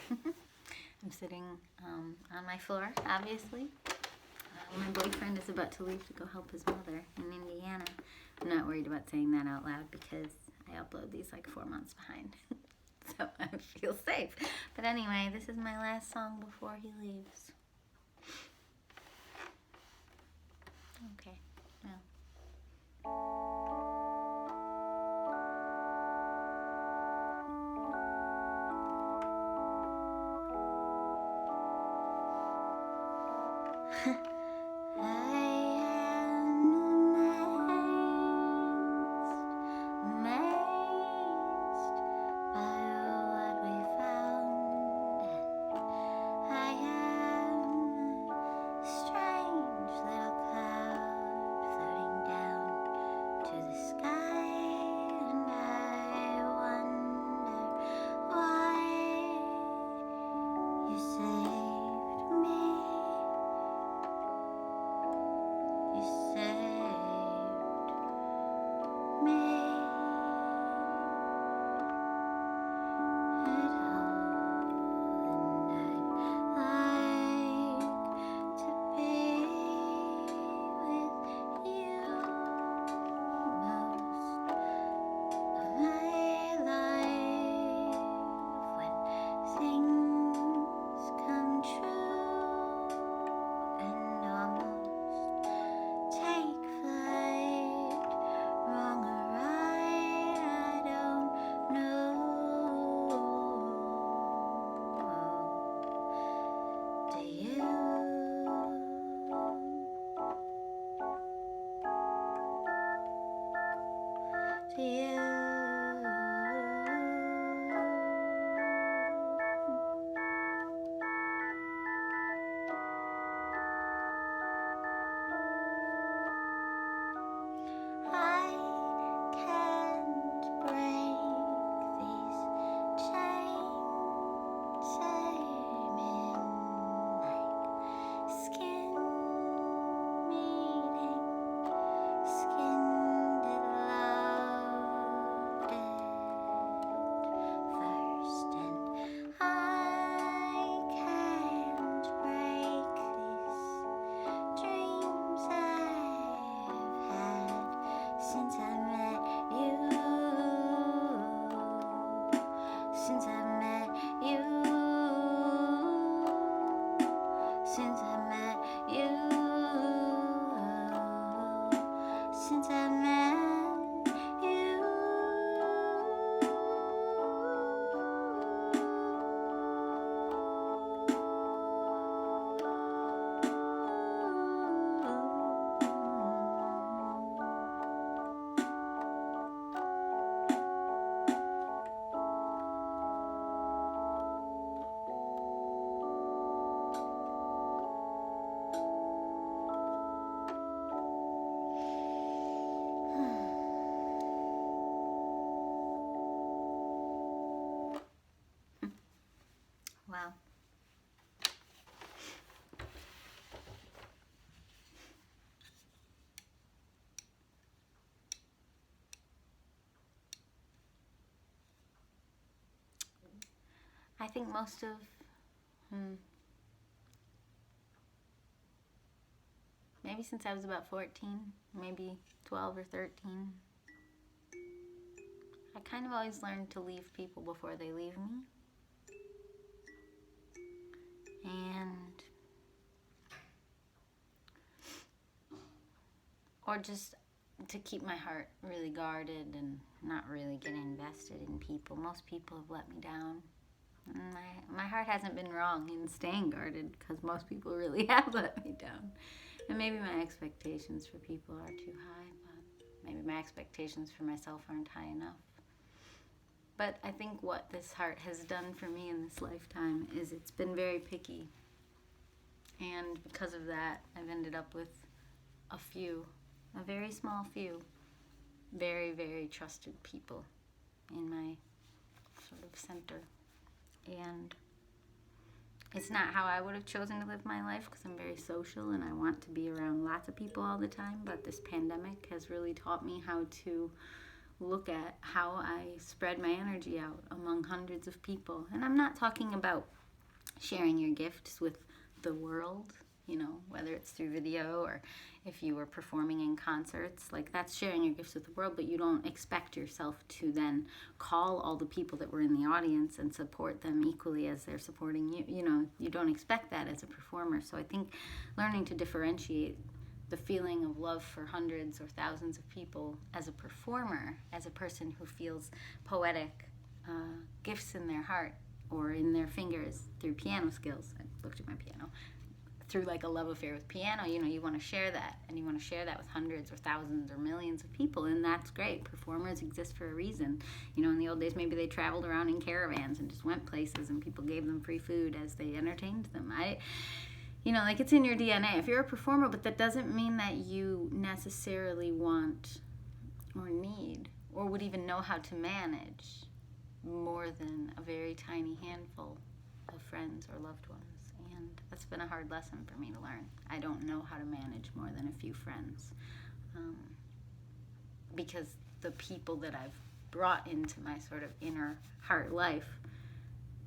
I'm sitting on my floor, obviously. My boyfriend is about to leave to go help his mother in Indiana. I'm not worried about saying that out loud because I upload these like 4 months behind. So I feel safe. But anyway, this is my last song before he leaves. Okay, well. Wow. I think most of, maybe since I was about 14, maybe 12 or 13, I kind of always learned to leave people before they leave me. And, or just to keep my heart really guarded and not really get invested in people. Most people have let me down. My heart hasn't been wrong in staying guarded because most people really have let me down. And maybe my expectations for people are too high, but maybe my expectations for myself aren't high enough. But I think what this heart has done for me in this lifetime is it's been very picky. And because of that, I've ended up with a very small few, very, very trusted people in my sort of center. And it's not how I would have chosen to live my life because I'm very social and I want to be around lots of people all the time. But this pandemic has really taught me how to look at how I spread my energy out among hundreds of people. And I'm not talking about sharing your gifts with the world, whether it's through video or if you were performing in concerts. Like, that's sharing your gifts with the world, but you don't expect yourself to then call all the people that were in the audience and support them equally as they're supporting you. You don't expect that as a performer. So I think learning to differentiate the feeling of love for hundreds or thousands of people as a performer, as a person who feels poetic gifts in their heart or in their fingers through piano skills. I looked at my piano. Through like a love affair with piano, you want to share that, and you want to share that with hundreds or thousands or millions of people, and that's great. Performers exist for a reason. In the old days, maybe they traveled around in caravans and just went places, and people gave them free food as they entertained them. Like, it's in your DNA if you're a performer, but that doesn't mean that you necessarily want or need or would even know how to manage more than a very tiny handful of friends or loved ones. And that's been a hard lesson for me to learn. I don't know how to manage more than a few friends, because the people that I've brought into my sort of inner heart life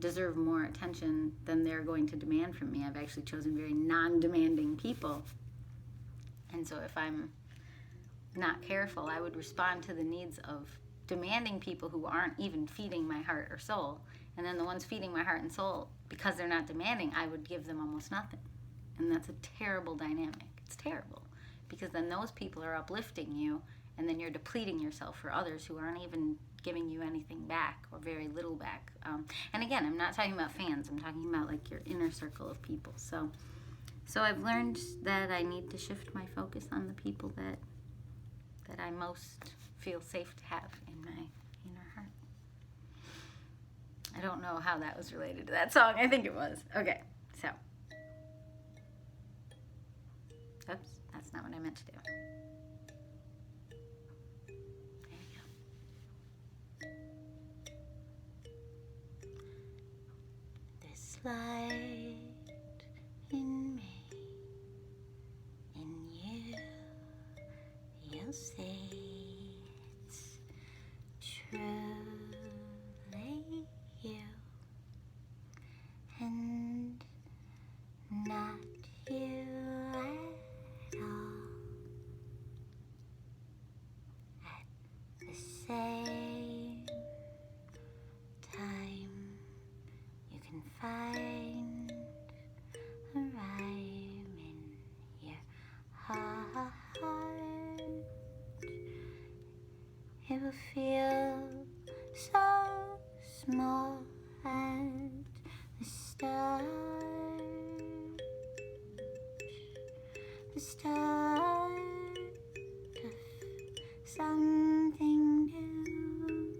deserve more attention than they're going to demand from me. I've actually chosen very non-demanding people. And so if I'm not careful, I would respond to the needs of demanding people who aren't even feeding my heart or soul. And then the ones feeding my heart and soul, because they're not demanding, I would give them almost nothing. And that's a terrible dynamic. It's terrible. Because then those people are uplifting you, and then you're depleting yourself for others who aren't even giving you anything back or very little back. And again, I'm not talking about fans. I'm talking about like your inner circle of people. So I've learned that I need to shift my focus on the people that I most feel safe to have in my inner heart. I don't know how that was related to that song. I think it was. Okay, so. Oops, that's not what I meant to do. There we go. This light in me, in you, you'll see it's truly you, and not you at all. At the same time, you can find a rhyme in your heart. It will feel so small at the start. The start of something new.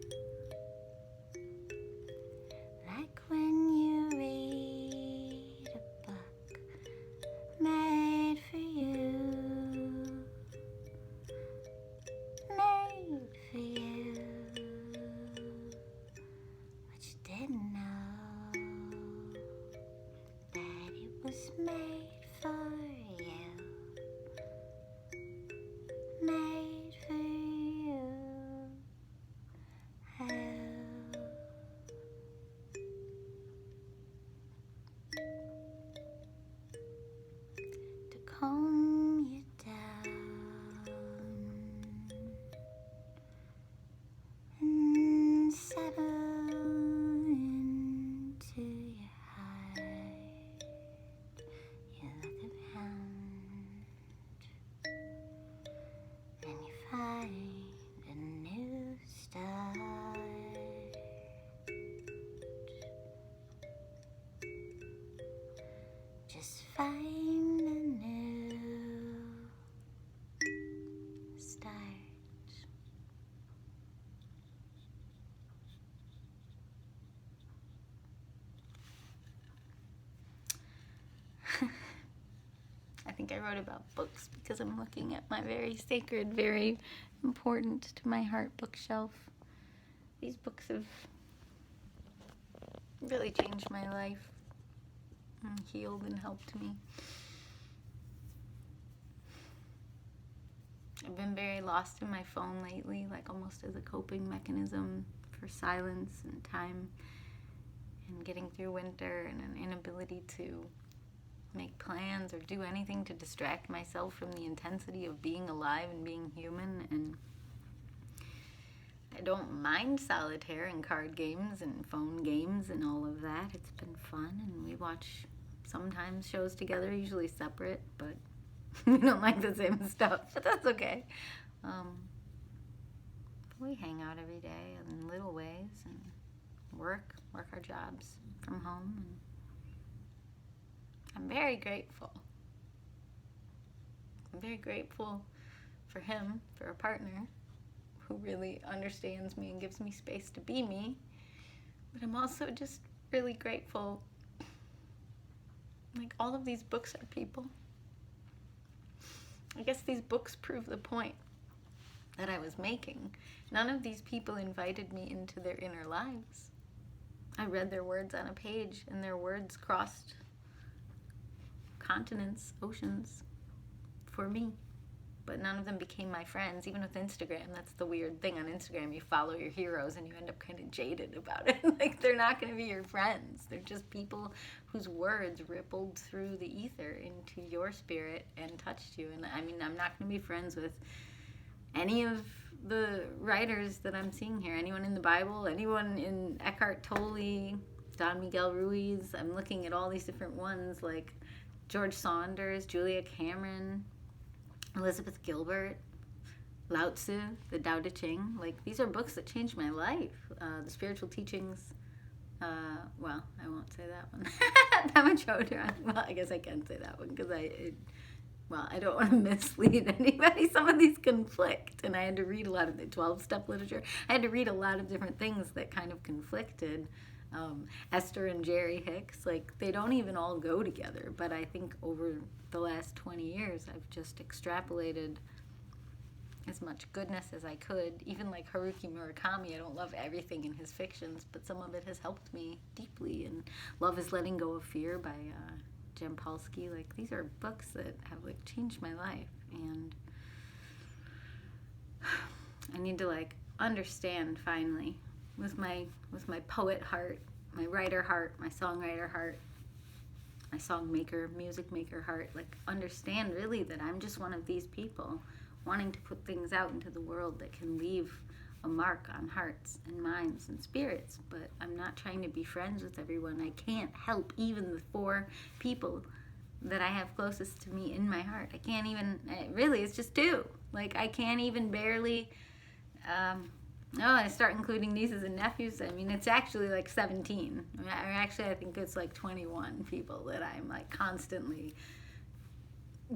Like when you read a book made for you. Made for you. But you didn't know that it was made for you. Made for you. Oh. To calm you down and settle into your heart. You look around and you find a new start. Just find a new start. I think I wrote about books because I'm looking at my very sacred, very important to my heart bookshelf. These books have really changed my life and healed and helped me. I've been very lost in my phone lately, like almost as a coping mechanism for silence and time and getting through winter, and an inability to make plans or do anything to distract myself from the intensity of being alive and being human. And I don't mind solitaire and card games and phone games and all of that. It's been fun, and we watch sometimes shows together, usually separate, but we don't like the same stuff, but that's okay. We hang out every day in little ways and work our jobs from home, and I'm very grateful. I'm very grateful for him, for a partner who really understands me and gives me space to be me. But I'm also just really grateful. Like, all of these books are people. I guess these books prove the point that I was making. None of these people invited me into their inner lives. I read their words on a page, and their words crossed continents, oceans, for me. But none of them became my friends. Even with Instagram, that's the weird thing on Instagram. You follow your heroes and you end up kind of jaded about it. Like, they're not going to be your friends. They're just people whose words rippled through the ether into your spirit and touched you. And I mean, I'm not going to be friends with any of the writers that I'm seeing here. Anyone in the Bible, anyone in Eckhart Tolle, Don Miguel Ruiz. I'm looking at all these different ones, like George Saunders, Julia Cameron, Elizabeth Gilbert, Lao Tzu, the Tao Te Ching. Like, these are books that changed my life. The spiritual teachings. Well, I won't say that one. Well, I guess I can say that one because I don't want to mislead anybody. Some of these conflict, and I had to read a lot of the 12-step literature. I had to read a lot of different things that kind of conflicted. Esther and Jerry Hicks, like, they don't even all go together, but I think over the last 20 years I've just extrapolated as much goodness as I could. Even like Haruki Murakami, I don't love everything in his fictions, but some of it has helped me deeply. And Love is Letting Go of Fear by Jem Paulsky. Like, these are books that have like changed my life, and I need to like understand finally with my poet heart, my writer heart, my songwriter heart, my song maker, music maker heart, like, understand really that I'm just one of these people wanting to put things out into the world that can leave a mark on hearts and minds and spirits. But I'm not trying to be friends with everyone. I can't help even the 4 people that I have closest to me in my heart. I can't even, really, it's just 2. Like, I can't even barely, I start including nieces and nephews. I mean, it's actually like 17. I think it's like 21 people that I'm like constantly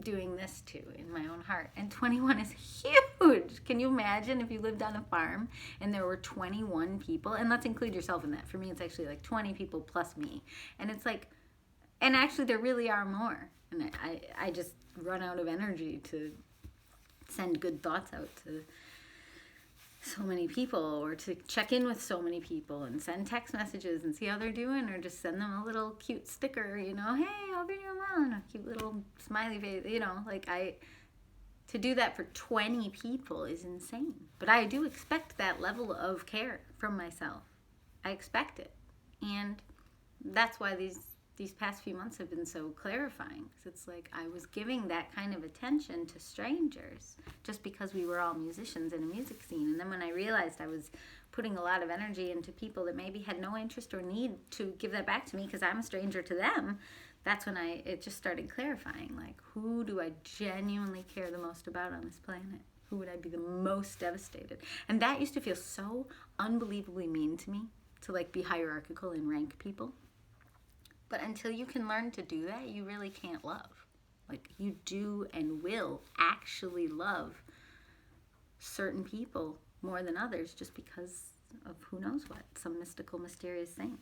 doing this to in my own heart. And 21 is huge. Can you imagine if you lived on a farm and there were 21 people? And let's include yourself in that. For me, it's actually like 20 people plus me. And it's like, and actually there really are more. And I just run out of energy to send good thoughts out to so many people, or to check in with so many people and send text messages and see how they're doing, or just send them a little cute sticker, you know, hey, hope you're doing well, and a cute little smiley face, you know, like, to do that for 20 people is insane. But I do expect that level of care from myself. I expect it. And that's why these past few months have been so clarifying. Because it's like I was giving that kind of attention to strangers just because we were all musicians in a music scene. And then when I realized I was putting a lot of energy into people that maybe had no interest or need to give that back to me because I'm a stranger to them, that's when it just started clarifying. Like, who do I genuinely care the most about on this planet? Who would I be the most devastated? And that used to feel so unbelievably mean to me, to like be hierarchical and rank people. But until you can learn to do that, you really can't love. Like, you do and will actually love certain people more than others just because of who knows what, some mystical, mysterious thing.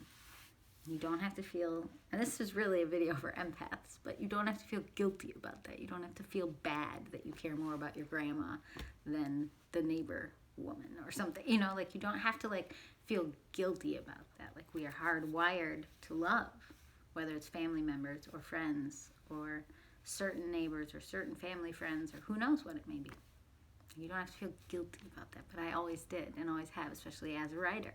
You don't have to feel, and this is really a video for empaths, but you don't have to feel guilty about that. You don't have to feel bad that you care more about your grandma than the neighbor woman or something. You know, like, you don't have to like feel guilty about that. Like, we are hardwired to love, whether it's family members or friends or certain neighbors or certain family friends or who knows what it may be. You don't have to feel guilty about that, but I always did and always have, especially as a writer,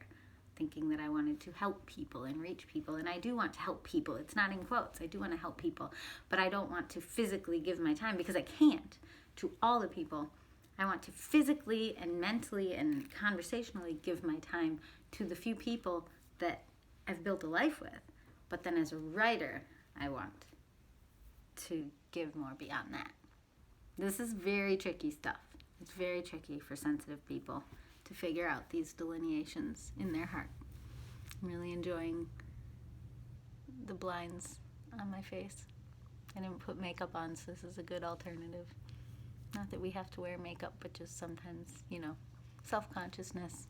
thinking that I wanted to help people and reach people. And I do want to help people. It's not in quotes. I do want to help people, but I don't want to physically give my time, because I can't, to all the people. I want to physically and mentally and conversationally give my time to the few people that I've built a life with. But then as a writer, I want to give more beyond that. This is very tricky stuff. It's very tricky for sensitive people to figure out these delineations in their heart. I'm really enjoying the blinds on my face. I didn't put makeup on, so this is a good alternative. Not that we have to wear makeup, but just sometimes, self-consciousness.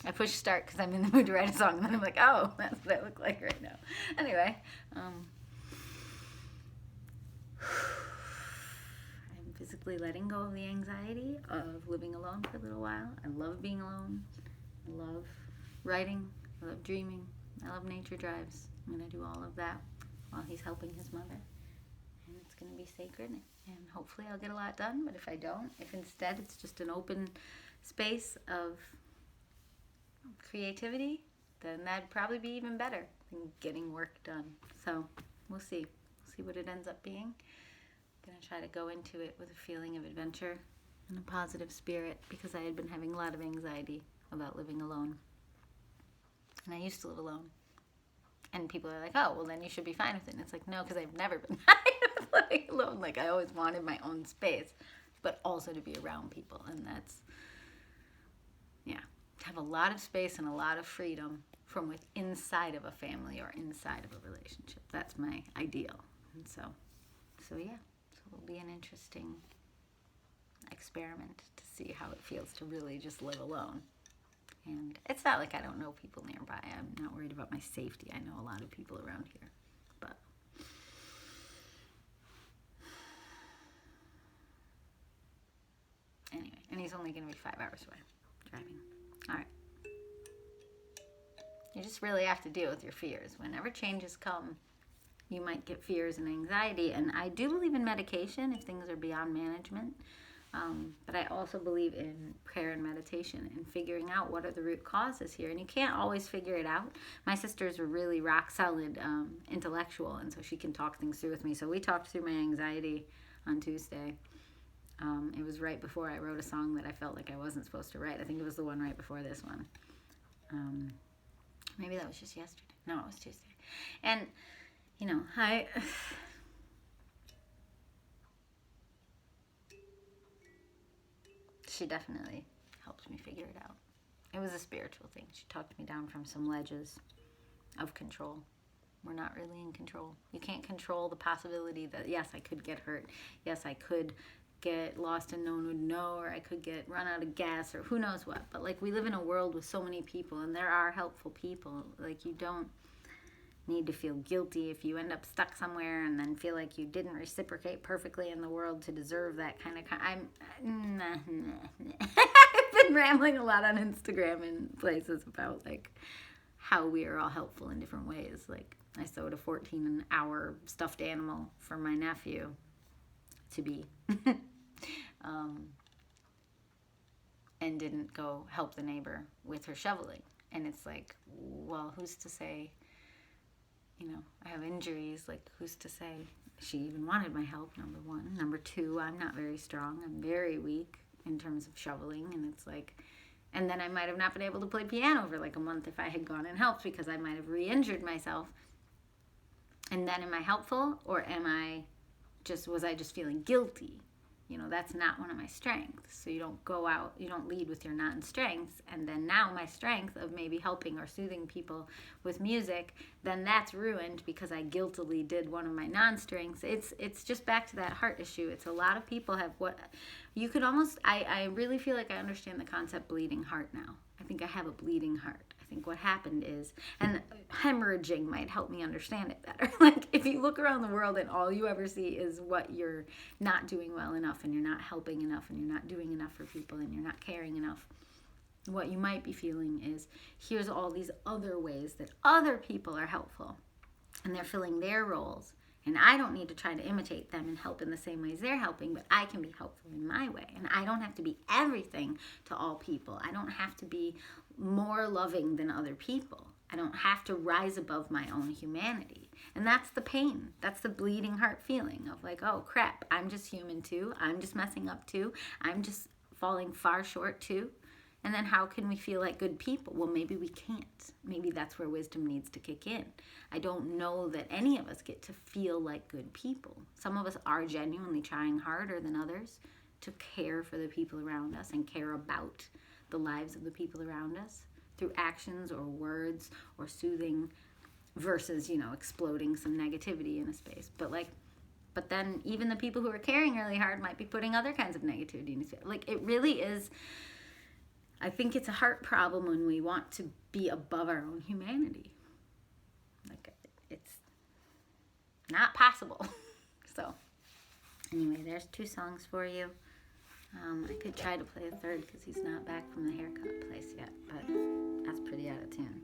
I push start because I'm in the mood to write a song, and then I'm like, oh, that's what I look like right now. Anyway, I'm physically letting go of the anxiety of living alone for a little while. I love being alone. I love writing. I love dreaming. I love nature drives. I'm going to do all of that while he's helping his mother. And it's going to be sacred, and hopefully I'll get a lot done. But if I don't, if instead it's just an open space of creativity, then that'd probably be even better than getting work done. So we'll see. We'll see what it ends up being. I'm going to try to go into it with a feeling of adventure and a positive spirit, because I had been having a lot of anxiety about living alone. And I used to live alone. And people are like, oh, well, then you should be fine with it. And it's like, no, because I've never been fine with living alone. Like, I always wanted my own space, but also to be around people. And that's, to have a lot of space and a lot of freedom from inside of a family or inside of a relationship. That's my ideal. And so it'll be an interesting experiment to see how it feels to really just live alone. And it's not like I don't know people nearby. I'm not worried about my safety. I know a lot of people around here. But anyway, and he's only going to be 5 hours away driving. All right. You just really have to deal with your fears. Whenever changes come, you might get fears and anxiety. And I do believe in medication if things are beyond management. But I also believe in prayer and meditation and figuring out what are the root causes here. And you can't always figure it out. My sister's a really rock solid intellectual, and so she can talk things through with me. So we talked through my anxiety on Tuesday. It was right before I wrote a song that I felt like I wasn't supposed to write. I think it was the one right before this one. Maybe that was just yesterday. No, it was Tuesday. And, she definitely helped me figure it out. It was a spiritual thing. She talked me down from some ledges of control. We're not really in control. You can't control the possibility that, yes, I could get hurt. Yes, I could get lost and no one would know, or I could get run out of gas, or who knows what. But we live in a world with so many people, and there are helpful people. You don't need to feel guilty if you end up stuck somewhere and then feel like you didn't reciprocate perfectly in the world to deserve that kind of I've been rambling a lot on Instagram and places about how we are all helpful in different ways. I sewed a 14-hour stuffed animal for my nephew to be and didn't go help the neighbor with her shoveling. And it's well, who's to say, I have injuries, who's to say she even wanted my help, number one. Number two, I'm not very strong. I'm very weak in terms of shoveling, and it's and then I might have not been able to play piano for a month if I had gone and helped, because I might have re-injured myself. And then am I helpful, or was I just feeling guilty? That's not one of my strengths. So you don't go out, you don't lead with your non-strengths. And then now my strength of maybe helping or soothing people with music, then that's ruined because I guiltily did one of my non-strengths. It's just back to that heart issue. It's a lot of people have what you could almost, I really feel like I understand the concept bleeding heart now. I think I have a bleeding heart. I think what happened is, and hemorrhaging might help me understand it better. If you look around the world and all you ever see is what you're not doing well enough, and you're not helping enough, and you're not doing enough for people, and you're not caring enough, what you might be feeling is, here's all these other ways that other people are helpful, and they're filling their roles, And I don't need to try to imitate them and help in the same ways they're helping, but I can be helpful in my way. And I don't have to be everything to all people. I don't have to be more loving than other people. I don't have to rise above my own humanity. And that's the pain. That's the bleeding heart feeling of like, oh crap, I'm just human too. I'm just messing up too. I'm just falling far short too. And then how can we feel like good people? Well, maybe we can't. Maybe that's where wisdom needs to kick in. I don't know that any of us get to feel like good people. Some of us are genuinely trying harder than others to care for the people around us and care about the lives of the people around us through actions or words or soothing versus, exploding some negativity in a space. But then even the people who are caring really hard might be putting other kinds of negativity in a space. Like, it really is... I think it's a heart problem when we want to be above our own humanity. Like, it's not possible. So, anyway, there's 2 songs for you. I could try to play a third because he's not back from the haircut place yet, but that's pretty out of tune.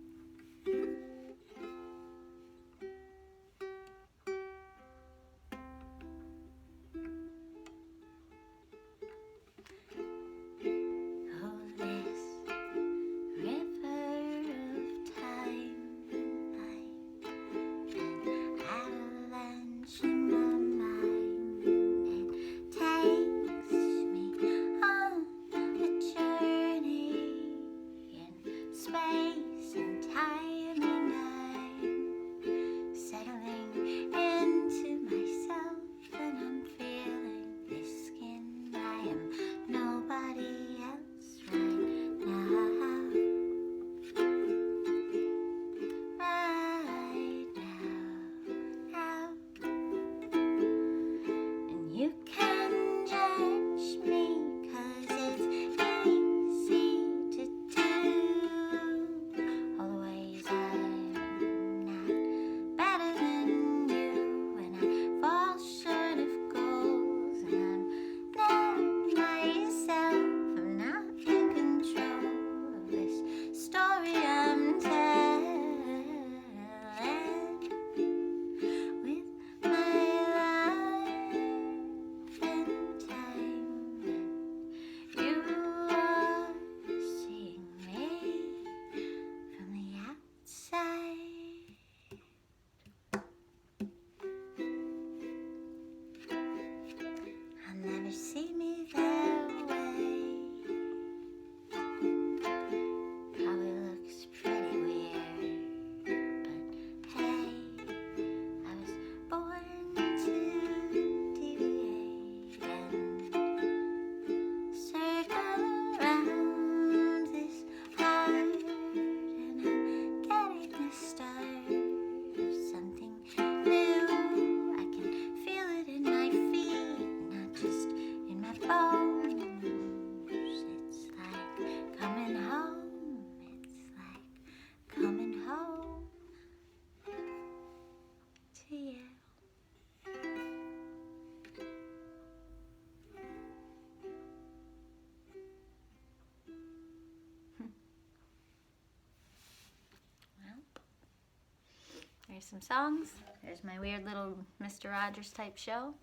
There's some songs. There's my weird little Mr. Rogers type show.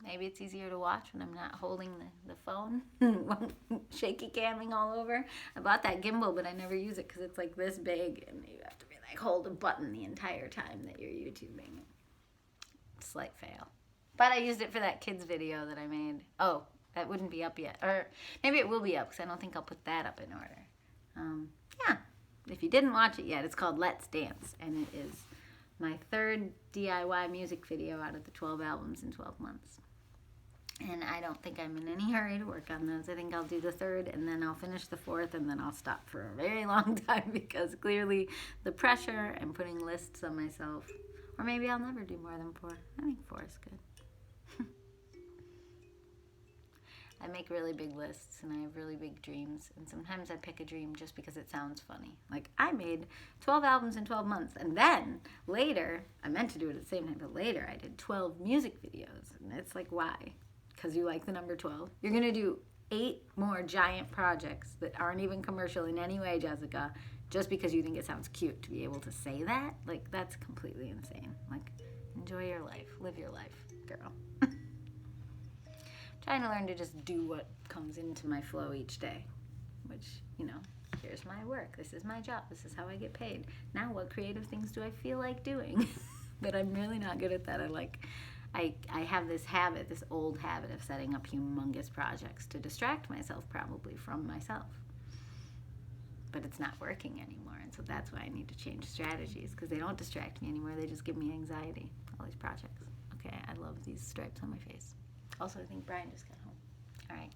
Maybe it's easier to watch when I'm not holding the phone, shaky camming all over. I bought that gimbal, but I never use it because it's like this big, and you have to be like hold a button the entire time that you're YouTubing. Slight fail. But I used it for that kids video that I made. Oh, that wouldn't be up yet. Or maybe it will be up because I don't think I'll put that up in order. Yeah, if you didn't watch it yet, it's called Let's Dance, and it is my 3rd DIY music video out of the 12 albums in 12 months. And I don't think I'm in any hurry to work on those. I think I'll do the 3rd, and then I'll finish the 4th, and then I'll stop for a very long time because clearly the pressure and putting lists on myself. Or maybe I'll never do more than 4. I think 4 is good. I make really big lists, and I have really big dreams, and sometimes I pick a dream just because it sounds funny. Like, I made 12 albums in 12 months, and then later, I meant to do it at the same time, but later I did 12 music videos, and it's like, why? Because you like the number 12? You're going to do 8 more giant projects that aren't even commercial in any way, Jessica, just because you think it sounds cute to be able to say that? Like, that's completely insane. Like, Enjoy your life. Live your life, girl. Trying to learn to just do what comes into my flow each day, which, here's my work. This is my job. This is how I get paid. Now what creative things do I feel like doing? But I'm really not good at that. I have this habit, this old habit of setting up humongous projects to distract myself probably from myself. But it's not working anymore, and so that's why I need to change strategies, because they don't distract me anymore. They just give me anxiety, all these projects. Okay, I love these stripes on my face. Also, I think Brian just got home. All right.